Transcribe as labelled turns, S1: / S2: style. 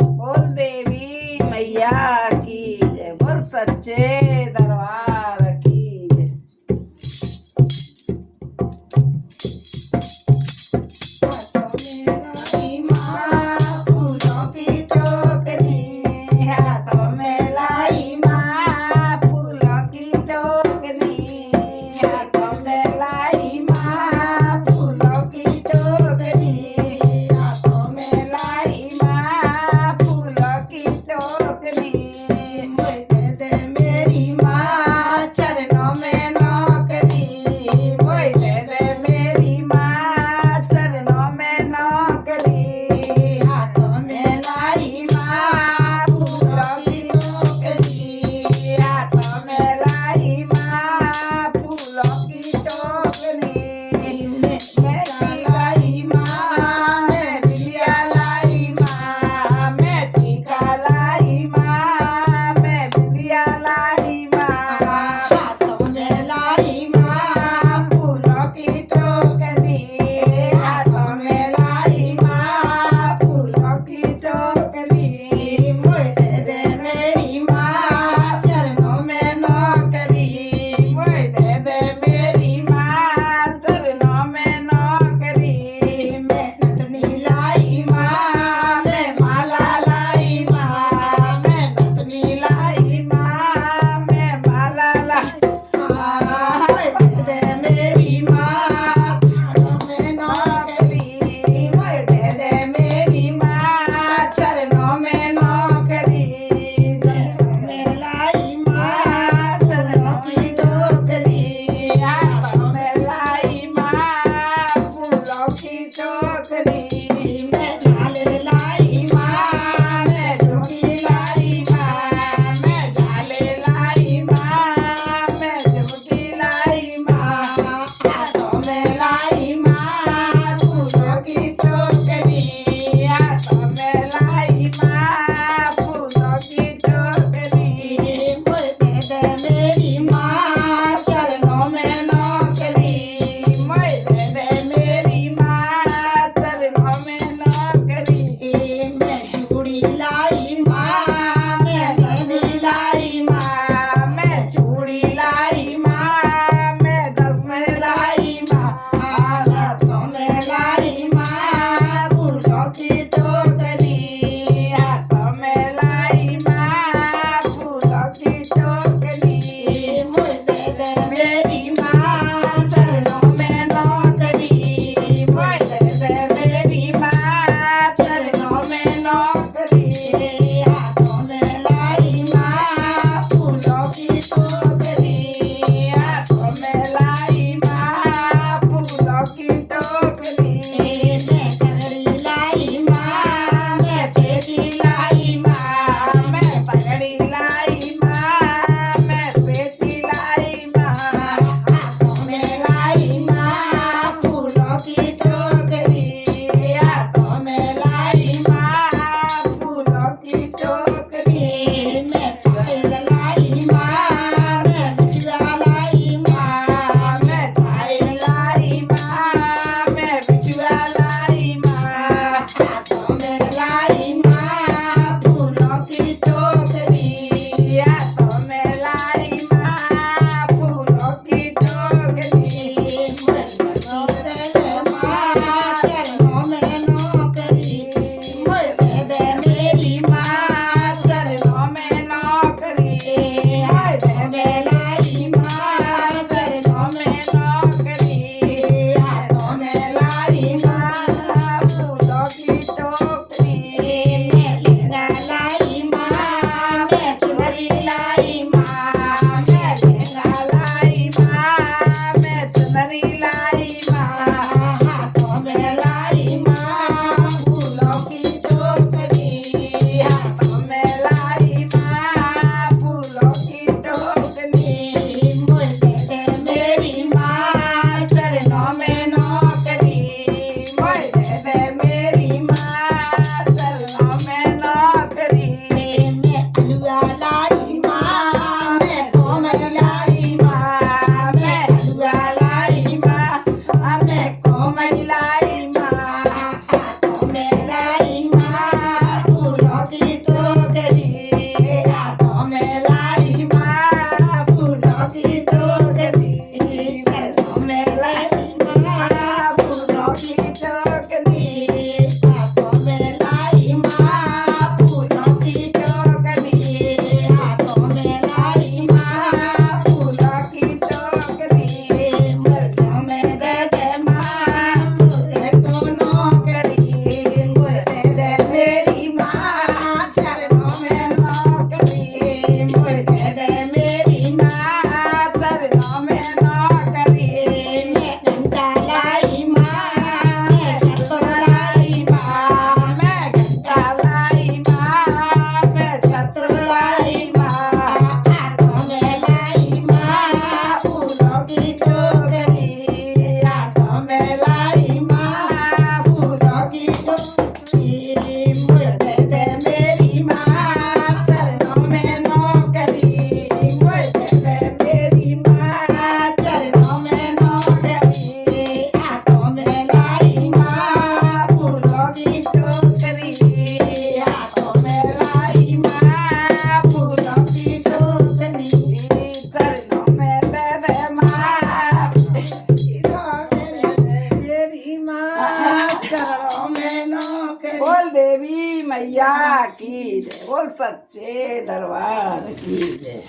S1: बोल देवी मैया की जय, बोल सच्चे दरबार की जय। हाथों में लाई माँ फूलों की टोकरी, हाथों में लाई माँ फूलों की टोकरी, हाथों में लाई माँ फूलों की टोकरी। मोय दे मेरी माँ चरणों में नौकरी, मोय दे मेरी माँ चरणों में नौकरी, हाथों में लाई माँ फूलों की टोकरी, हाथों में लाई माँ फूलों की टोकरी। मैं लाई माँ मैं बिटिया लाई माँ, मैं टीका लाई माँ मैं बिटिया लाई माँ, हाथों में लाई माँ फूलों की टोकरी, हाथों में लाई माँ फूलों की टोकरी। मोय दे मेरी माँ चरणों में नौकरी, मोय दे मेरी माँ चरणों में नौकरी। मैं नथनी लाई माँ मैं माला लाई माँ, मैं नथनी लाई माँ मैं माला लाई माँ। मोय दे मेरी माँ चरणों में नौकरी, मोय दे मेरी माँ चरणों में नौकरी। में लाई माँ चरणों की टोकरी, हाथों में लाई माँ फूलों की टोकरी। मैं झालर लाई माँ मैं झुमकी लाई माँ, मैं झालर लाई माँ मैं झुमकी लाई माँ, हाथों में लाई माँ फूलों की टोकरी, हाथों में लाई माँ फूलों की टोकरी। मोय दे मेरी माँ चरणों में नौकरी, मोय दे मेरी माँ चरणों में नौकरी। मैं चूड़ी लाई माँ मैं गहने लाई माँ, मैं चूड़ी लाई माँ मैं गहने लाई माँ, हाथों में लाई माँ फूलों की टोकरी, हाथों में लाई माँ फूलों की टोकरी। मोय दे मेरी माँ चरणों में नौकरी, मोय दे मेरी माँ चरणों में नौकरी, हाथों में लाई माँ फूलों की टोकरी, हाथों में लाई माँ फूलों की टोकरी। मैं पगड़ी लाई माँ मैं पेटी लाई माँ, मैं पगड़ी लाई माँ मैं पेटी लाई माँ, हाथों में लाई माँ फूलों की टोकरी, हाथों में लाई माँ फूलों की टोकरी। मैं पायल लाई माँ मैं बिछुआ लाई माँ, मैं पायल लाई माँ मैं बिछुआ लाई माँ, हाथों में लाई माँ फूलों की टोकरी, हाथों में लाई माँ फूलों की टोकरी। मोय दे माँ चरणों में नौकरी, मोय दे मेरी माँ चरणों में नौकरी, हाय दे लाई माँ चरणों में नौकरी, हाथों में लाई माँ फूलों की टोकरी। मैं लहंगा लाई माँ मैं चुनरी लाई माँ, मैं लहंगा लाई माँ मैं चुनरी लाई माँ, हाथों में लाई चरणों में नौकरी बोल देवी मैया की जय बोल सच्चे दरबार की जय।